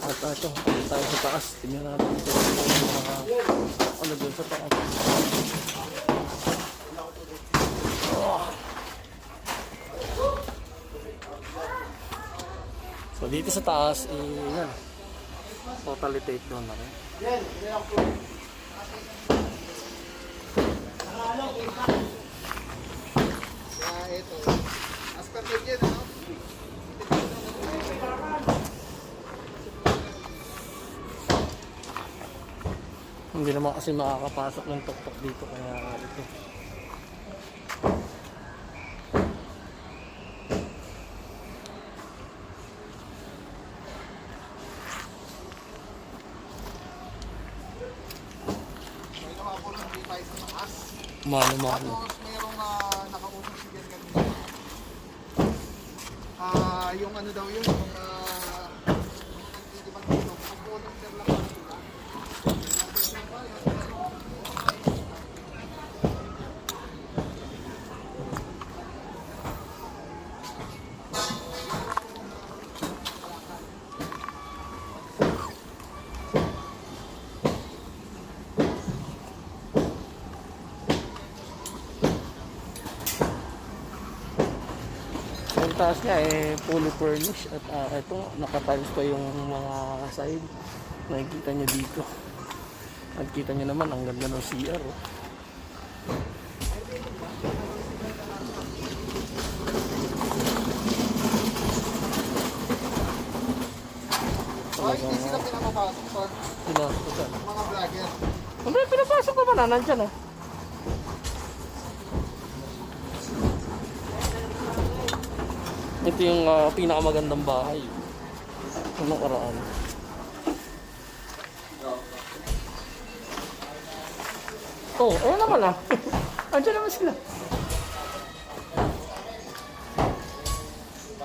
At ito, tayo sa taas. Tingnan natin ito yung mga ano doon sa taas. So dito sa taas, yan. Totally take down na rin. Ito. As per legend, ano? Hindi naman kasi makakapasok ng tuktok dito kaya ito. Mano-mano. Tapos mayroong nakausap si Jen kanina. Yung ano daw yun, yung hindi ba dito, volunteer lang ba sila? Ang taas niya fully furnished at ito nakatiles pa yung mga side. Nakikita niyo dito. Nakikita niyo naman ang ganda ng CR. Oh. Hindi sila pinapapasok sa mga vlogger. Hindi, pinapasok pa ba na? Nandyan ah. Ito yung pinakamagandang bahay. Anong karaan? Oh, ayan naman ah. Andiyan naman sila.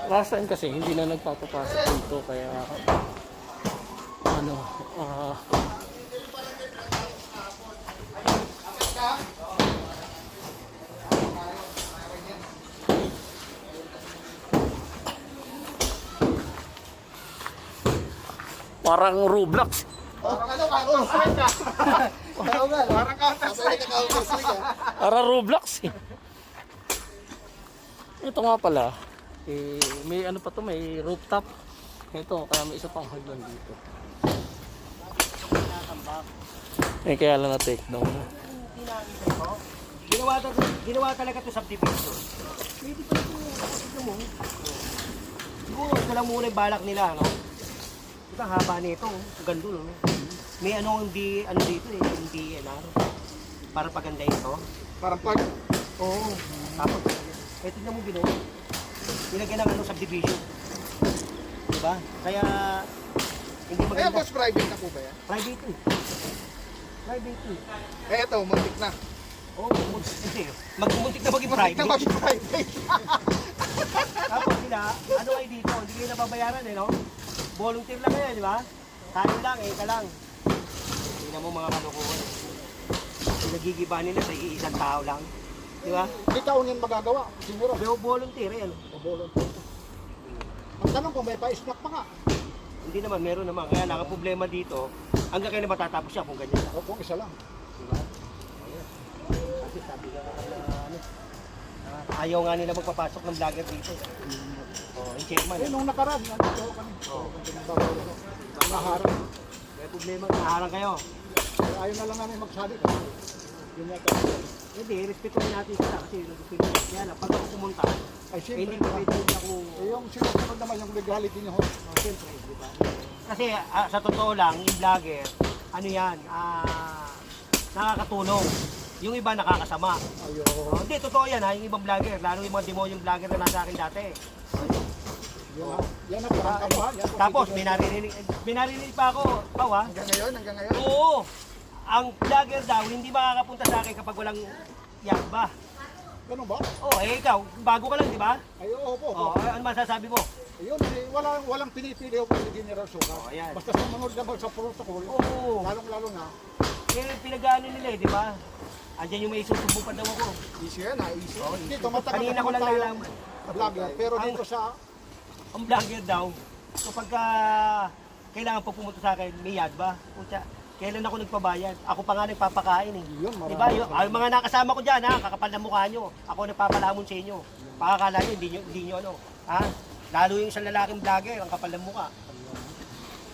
Last time kasi hindi na nagpapapasok dito kaya ano parang Roblox. Parang ano, counter-strike ka. Parang counter-strike ka. Parang Roblox eh. Ito nga pala, may ano pa to, may rooftop. Ito, kaya may isa pang hagdan dito. Kaya lang na-take down. Ginawa talaga ito subdivision. Pwede pa ito mo. Siguro ito lang muna yung balak nila, no? Ito ang haba nito, ganda no? May ano dito hindi para paganda ito. Parang pag... Oo. Tapos, ito na mo ginawa. Nilagyan ng subdivision. Diba? Kaya, hindi maganda. Kaya boss, private na po ba yan? Private eh. Private eh. Ito, muntik na. Oo, hindi. Magmuntik na maging Muntik private. na mag-private. Tapos sila, ano kayo dito? Hindi kayo nababayaran no? Volunteer lang kayo, di ba? Tayo lang, ka lang. Tingnan mo mga kalokohan. Nagigiba nila sa isang tao lang. Di ba? Hindi kaunin magagawa. Siguro. Pero volunteer yan. O volunteer. Ang tanong kung may pa-snack pa nga. Hindi naman, meron naman. Kaya lang, ang problema dito, hanggang kayo na matatapos siya kung ganyan lang. O kung isa lang. Diba? Kasi sabi nga ayaw nga nila magpapasok ng vlogger dito. Yung chairman. Nung nakaraan, nandito kami. Naharang. May problema, naharang kayo. Ayaw na lang namin magsali. Yun nga Hindi, respetuhin natin sila kasi kaya lang, pag ako pumunta, ay hindi siyempre. ko pwede ako... Yung sinusunod naman yung legality niyo. Siyempre, di ba? Kasi sa totoo lang, yung vlogger, ano yan, nakakatulong. Yung iba nakakasama. Hindi, totoo yan ha, yung ibang vlogger, lalo yung mga demonyong vlogger na nasa akin dati. Yan ang parang kampanya. Tapos, binarinig pa ako, ha? Hanggang ngayon? Oo! Ang vlogger daw, hindi makakapunta sa akin kapag walang yakba. Ganun ba? Oo, ikaw, bago ka lang, di ba? Ay, opo. Ano masasabi mo? Ayun, walang pinipili ako kung General Suga. Ayan. Basta sumunod naman sa protocol, Oo. lalong-lalo na. Pinag-ano nila di ba? Andyan yung may susubok pa daw ako. Issue yan, issue. Dito, matagal Kanina na ko lang tayo nalaman. vlogger, pero dito sa Ang vlogger daw, kapag kailangan pa pumunta sa akin, may yad ba? Pucha, kailan ako nagpabayad? Ako pa nga nagpapakain eh. Yun, marami Diba? Yung, pa. mga nakasama ko dyan ha, kakapal na mukha nyo. Ako nagpapalamon sa inyo. Pakakala nyo, hindi nyo ano. Ha? Lalo yung isang lalaking vlogger, ang kapal ng mukha.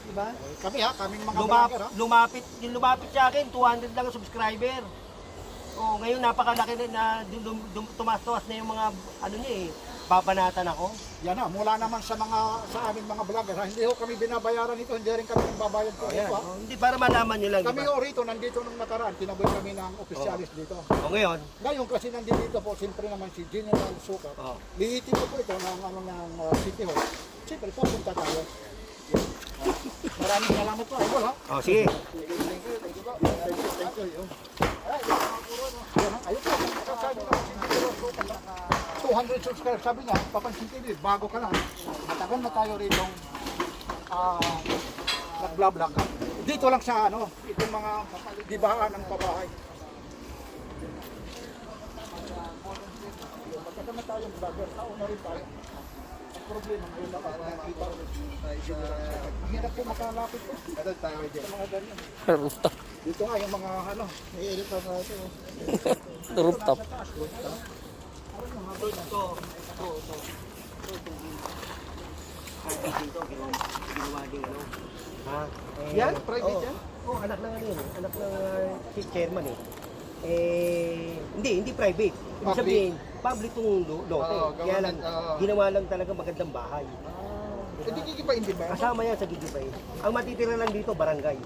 Diba? kami ha, kaming mga vlogger ha. Lumapit sa akin, 200 lang ang subscriber. Oh, ngayon napakalaki na tumas-tuwas na yung mga ano niya eh. Babanatan ako. Yan ha, mula naman sa aming mga vlogger ha. Hindi ho kami binabayaran ito, hindi rin kami babayad po Ayan. ito ha. Oh, hindi para malaman nyo lang, Kami diba? ho rito, nandito nung nakaraan, tinaboy kami ng opisyalis dito. O ngayon, Ngayon kasi nandito po, siyempre naman si General Sukat. oh, Lihitin ko po ito ng City Hall. Siyempre, pupunta tayo. Maraming salamat po, Idol ha. oh sige. Thank you po. Thank you. Yun. Ay, yan ha. Ayun po, sabi naman si General Sukat. 200 subscribers, sabi niya, Papansin TV, bago ka lang. Matagal na tayo rito nag-vlog. Dito lang sa itong mga dibahan ng pabahay. Matagal na tayong vlogger, nauna rin tayo. Ang problema ngayon nakakita ulit tayo sa... Hirap po makalapit po. Sa mga ganyan. Rooftop. Dito nga yung mga naiilit na natin. Rooftop. Ito. Dito, ginawa din ano. Ha? Yan, private yan? Oh, anak ng ano yun, anak ng si chairman eh. Hindi private. Ibig Public. sabihin, public tong lote. Oo, Kaya lang, government, oo. ginawa lang talaga magandang bahay. Hindi gigibayin din ba? Kasama yan sa Gigibay. Ang matitira lang dito, barangay.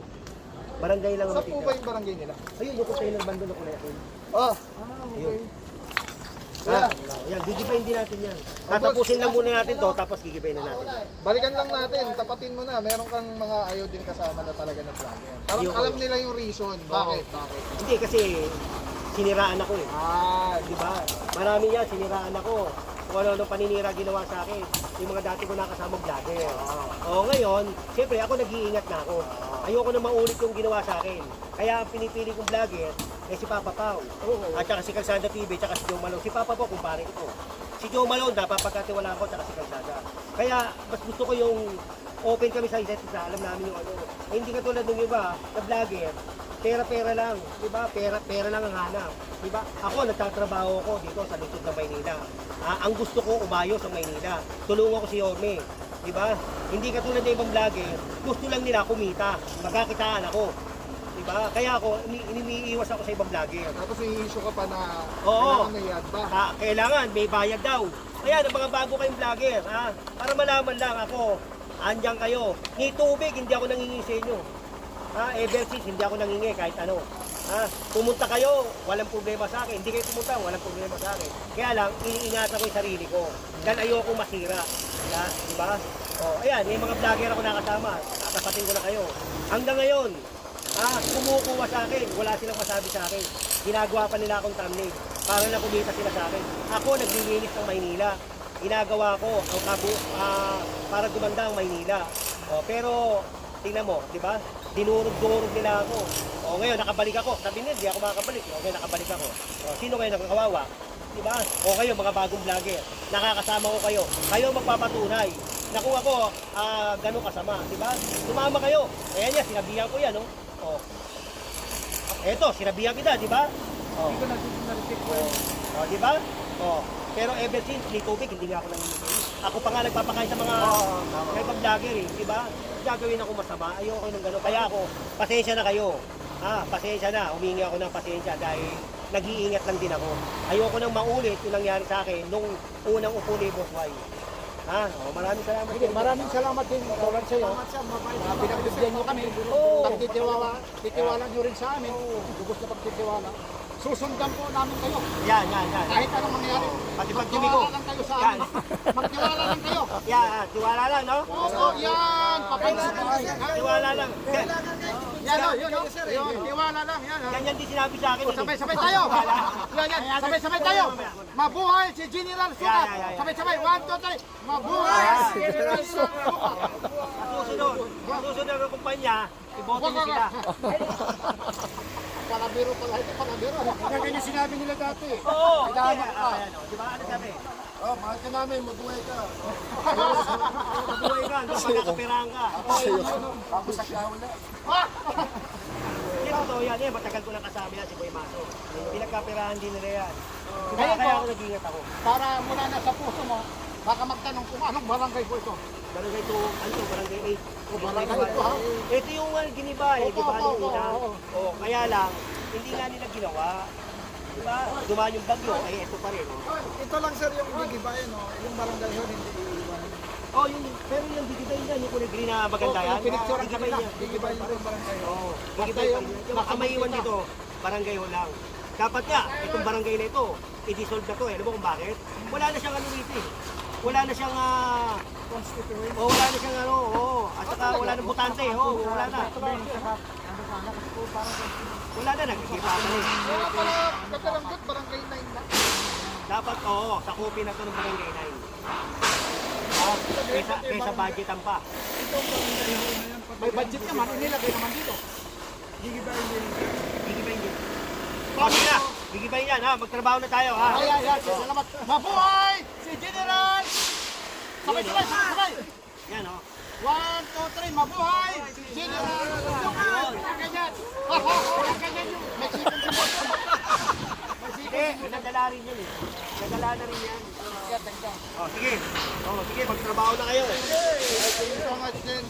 Barangay lang ang Saan po ba matitira. yung barangay nila? Ayun, yung container bando na kulay yun. Ah, Ayun. Wala. Yan, gigibayin din natin yan. Tatapusin lang muna natin to, tapos gigibayin na natin. Balikan lang natin, tapatin mo na. Meron kang mga ayaw din kasama na talaga na vlogger. Parang Yung- alam nila yung reason. Bakit? Hindi, kasi siniraan ako eh. Di ba? Marami yan, siniraan ako. Kung ano paninira ginawa sa akin. Yung mga dati ko nakasama vlogger. O ngayon, siyempre ako nag-iingat na ako. Ayoko na maulit yung ginawa sa akin. Kaya ang pinipili kong vlogger, si Papa Pao. At saka si Kalsada TV, at saka si Joe Malone. Si Papa Pao, kumpare ko. Si Joe Malone, dapat pagkatiwala ko, at saka si Kalsada. Kaya, mas gusto ko yung open kami sa isa't isa. Alam namin yung ano. Hindi katulad ng iba, na vlogger, pera-pera lang, di ba? Pera lang ang hanap, di ba? Ako nagtatrabaho ako dito sa lungsod ng Maynila. Ang gusto ko umayos ang Maynila. Tulungan ko si Yorme, di ba? Hindi katulad ng ibang vlogger, gusto lang nila kumita, magkakitaan ako. Di ba? Kaya ako iniiwas ako sa ibang vlogger. Tapos i-issue ka pa na Oo. kailangan may yad ba? Kailangan may bayad daw. Kaya ng mga bago kayong vlogger, para malaman lang ako, andyan kayo. Ni tubig, hindi ako nangingi sa inyo. Ever since, hindi ako nangingi kahit ano. Pumunta kayo, walang problema sa akin. Hindi kayo pumunta, walang problema sa akin. Kaya lang, iniingatan ko yung sarili ko. Dahil ayoko masira. Di ba? Ayan, yung mga vlogger ako nakasama. Tatapatin ko na kayo. Hanggang ngayon, kumukuha sa akin. Wala silang masabi sa akin. Ginagawa pa nila akong thumbnail. Para na kumita sila sa akin. Ako, naglilinis ng Maynila. Ginagawa ko ang para gumanda ang Maynila. Pero, tingnan mo, di ba? Dinurog-durog nila ako. Ngayon, nakabalik ako. Sabi nila, di ako makakabalik. Okay, nakabalik ako. Sino kayo nakakawawa? Di ba? Kayo, mga bagong vlogger. Nakakasama ko kayo. Kayo magpapatunay na kung ako ganun kasama. Di ba? Sumama kayo. Ayan yan, sinabihan ko yan. Eto, sinabihan kita, di ba? Hindi ko na-respect ko yun. Di ba? Pero ever since, ni tubig, hindi nga ako nanginigay. Ako pa nga nagpapakain sa mga vlogger eh, di ba? Gagawin ako masama, ayoko ng gano'n. Kaya ako, pasensya na kayo. Pasensya na, humingi ako ng pasensya dahil nag-iingat lang din ako. Ayoko nang maulit yung nangyari sa akin nung unang upo ni Boss Y. Maraming salamat. Maraming salamat din tulad sa iyo. Pinagbigyan niyo kami. Pagtitiwala niyo rin sa amin. Lubos na pagtitiwala. Susundan po namin kayo. Yan. Kahit anong mangyari. Pati pagtimi ko. Magtiwala lang kayo sa amin. Magtiwala lang kayo. Yan, tiwala lang, no? Oo, yan. Papansin ko. Tiwala lang. Yan, yun. Tiwala lang. Yan. Ganyan din sinabi sa akin. Sabay-sabay tayo. Yan. Sabay-sabay tayo. Mabuhay si General Sukat. Sabay-sabay. 1, 2, 3. Mabuhay si General Sukat. Susunod ng kumpanya, iboto niyo sila. palabiro pala ito, palabiro. Ganyan sinabi nila dati. Oo! Kailangan ka. Di ba? Ano sabi? Oh, mahal ka namin, mabuhay ka. Mabuhay ka, hanggang pagkakapirahan ka. Tapos sa siya wala. Hindi, totoo yan. Matagal ko nang kasama yan si Boy Maso. Pinagkapirahan din nila yan. Kaya Kaya ito, ako nag-ingat ako. para mula na sa puso mo, baka magtanong kung anong barangay po ito. Barangay to, ano to, barangay 8. O barangay ito ha? Ito yung giniba eh, Opo, di ba? opo, Nung una. opo, opo. Oo, kaya lang, hindi nga nila ginawa. Di ba? Dumaan yung bagyo, eh ito pa rin. Oh. Ito lang sir yung gigibayan, no? Yung barangay yun, hindi iiwan. Oh, yung, pero yung bigibay niya, yung kulay green na maganda yan. Pinicturean Bigibay kanila, niya. gigibayan pa rin barangay. Oo, Basta bigibay pa yung rin. Yung baka maiwan dito, barangay ho lang. Dapat nga, itong barangay na ito, i-dissolve na to eh. Alam mo kung bakit? Wala na siyang ano rito eh. Wala na siyang constituent. oh, wala na siyang ano, oh. At saka wala na butante, oh, wala na. Wala na, nagkikipa na eh. Kaya pala, katalanggot, barangay 9 lang. Dapat, oo, sakupin na ito ng barangay 9. Ah, kaysa budgetan pa. May budget naman, inilagay naman dito. Gigibayin din. O, sige na. Gigibayin yan, ha. Magtrabaho na tayo, ha. Ay, salamat. Mabuhay! Si General! Sabay, sabay, sabay! Yan, oh. 1, 2, 3, mabuhay! General! Ganyan! Ganyan yung Mexican support. Hindi, nadala rin yan, eh. Nadala na rin yan. O, sige. O, sige, magtrabaho na kayo. Thank you so much din.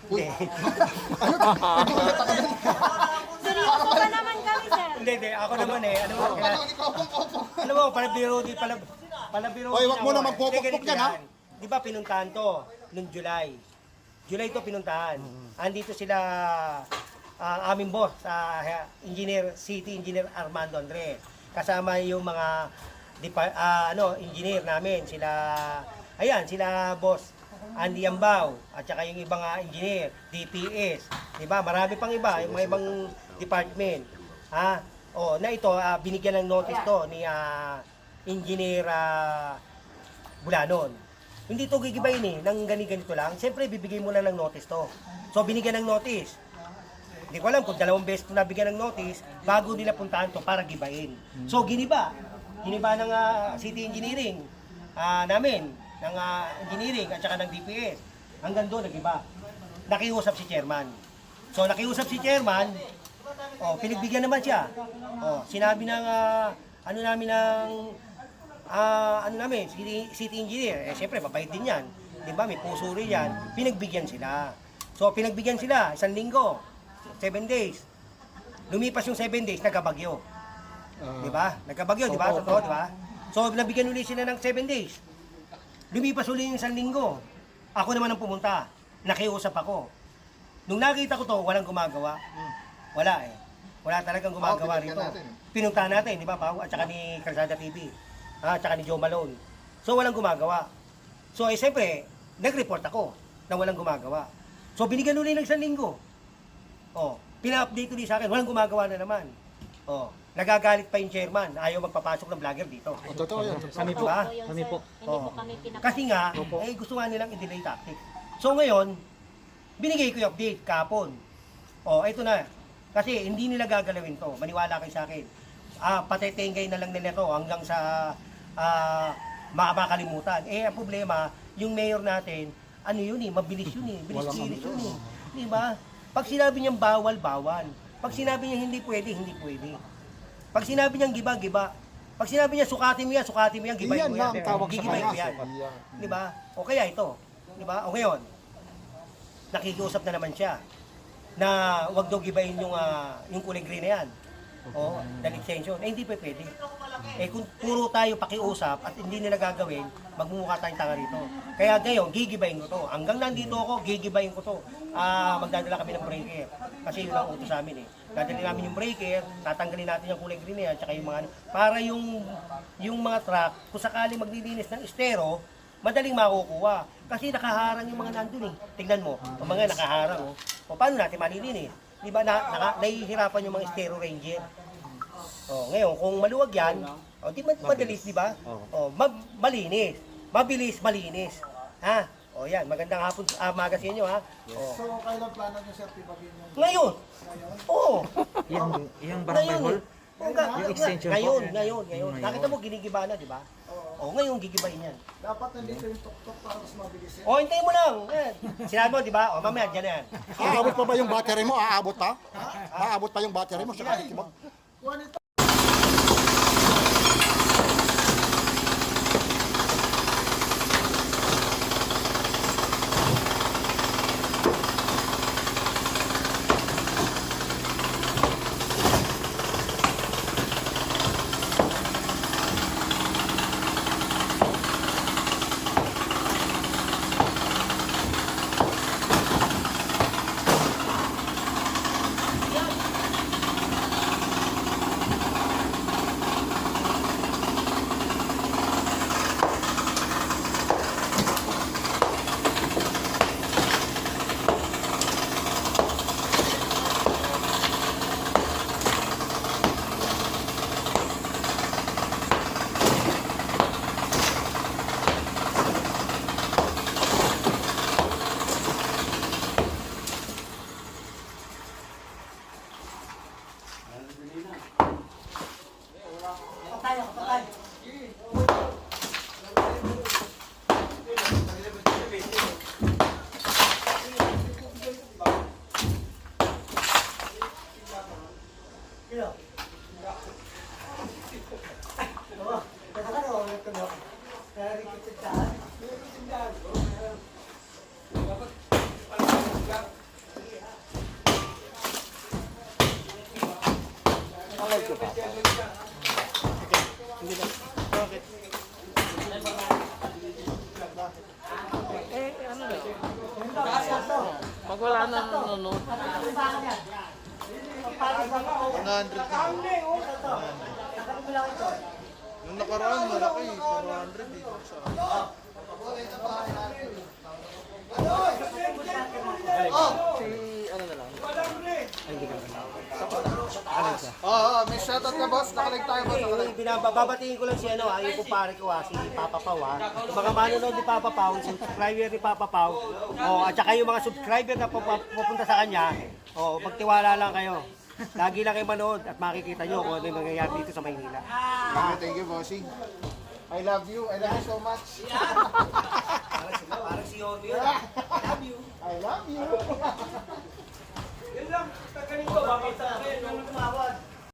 Hindi. Seryoso pa naman kami, sir. Hindi. Ako naman, eh. Alam mo, palabiro Hoy, wag mo din na ako, eh. magpupukpok Hindi, ganito yan, ha? yan. Di ba pinuntahan to noong July? July to pinuntahan. Andito sila aming boss, City Engineer Armando Andres. Kasama yung mga engineer namin, sila boss Andy Ambao at saka yung ibang engineer, DPS, 'di ba? Marami pang iba, yung mga ibang department. Na ito binigyan ng notice to ni Engineer Bulanon. Hindi to gigibayin ng ganito lang. Siyempre bibigay mo lang ng notice to. So binigyan ng notice. Hindi ko alam kung 2 beses ko nabigyan ng notice bago nila puntahan to para gibayin. So giniba ng City Engineering namin, ng engineering at saka ng DPS. Hanggang doon nagiba. Nakiusap si chairman. So nakiusap si chairman, pinagbigyan naman siya. Sinabi ng City Engineer, siyempre mabait din yan. 'Di ba? May puso rin yan. Pinagbigyan sila. So pinagbigyan sila 1 linggo, 7 days. Lumipas yung 7 days, nagkabagyo. 'Di ba? Nagkabagyo, 'di ba? Totoo, 'di ba? So nabigyan ulit sila ng 7 days. Lumipas ulit yung 1 linggo. Ako naman ang pumunta. Nakiusap ako. Nung nakita ko to, walang gumagawa. Wala eh. Wala talagang gumagawa rito. Pinuntahan natin, di ba, Pao? At saka ni Calzada TV. At saka ni Joe Malone. So, walang gumagawa. So, siyempre, nag-report ako na walang gumagawa. So, binigyan ulit ng 1 linggo. Pina-update ulit sa akin, walang gumagawa na naman. Nagagalit pa yung chairman, ayaw magpapasok ng vlogger dito. Totoo yan. Kami po. Diba? Kami po. Hindi po kami pinapasok. Kasi nga, gusto nga nilang i-delay tactic. So ngayon, binigay ko yung update kahapon. Ito na. Kasi hindi nila gagalawin to. Maniwala kayo sa akin. Patetengay na lang nila to hanggang sa makakalimutan. Ang problema, yung mayor natin, mabilis yun eh. Bilis-bilis yun eh. Di ba? Pag sinabi niyang bawal, bawal. Pag sinabi niya hindi pwede, hindi pwede. Pag sinabi niyang giba, giba. Pag sinabi niya sukatin mo yan, gibay Iyan mo lang yan. ang tawag sa Gigibay mo kanya. yan. Di ba? O kaya ito. Di ba? O ngayon, nakikiusap na naman siya na wag daw gibayin yung kulay green na yan. Dahil extension. Hindi pa pwede. Kung puro tayo pakiusap at hindi nila gagawin, magmumukha tayong tanga rito. Kaya ngayon, gigibayin ko to. Hanggang nandito ako, gigibayin ko to. Magdadala kami ng breaker. Kasi yun ang utos sa amin eh. Dadali namin yung breaker, tatanggalin natin yung kulay green na yan, tsaka yung mga para yung mga truck, kung sakali maglilinis ng estero, madaling makukuha. Kasi nakaharang yung mga nandun eh. Tingnan mo, ang mga nakaharang. Paano natin malilinis? Di ba nahihirapan yung mga estero ranger? Ngayon, kung maluwag yan, O, di madalis, di ba? O, malinis. Mabilis, malinis. Ha? O, yan. Magandang hapon, maga sa inyo, ha? O. So, kailan plano nyo sir, tibagin yan? Ngayon! Oo! Yung barangay hall? Yung extension po? Ngayon. Nakita mo, ginigiba na, di ba? O, ngayon, gigibahin yan. Dapat nandito yung tok-tok para mas mabilis yan. O, hintayin mo lang. Yan. Sinabi mo, di ba? O, mamaya, dyan na yan. Aabot pa ba yung battery mo? Aabot pa? Aabot pa yung battery mo? Saka tibag. Ano na? Pag wala na nanonood. 100 na. Nung nakaraan, malaki. 400 eh. Si ano na lang. May shoutout na boss. Nakalig tayo boss. Babatiin ko lang si ano, yung kumpare ko si Papa Pau Yung mga manonood ni Papa Pau, subscriber ni Papa Pau, at saka yung mga subscriber na pupunta sa kanya, magtiwala lang kayo. Lagi lang kayo manood at makikita nyo kung ano yung mangyayari dito sa Maynila. Thank you, bossing. I love you. I love you so much. Parang si Yono yun. I love you. I love you. Yun lang, tagaling ko, babasa. Nung tumawa,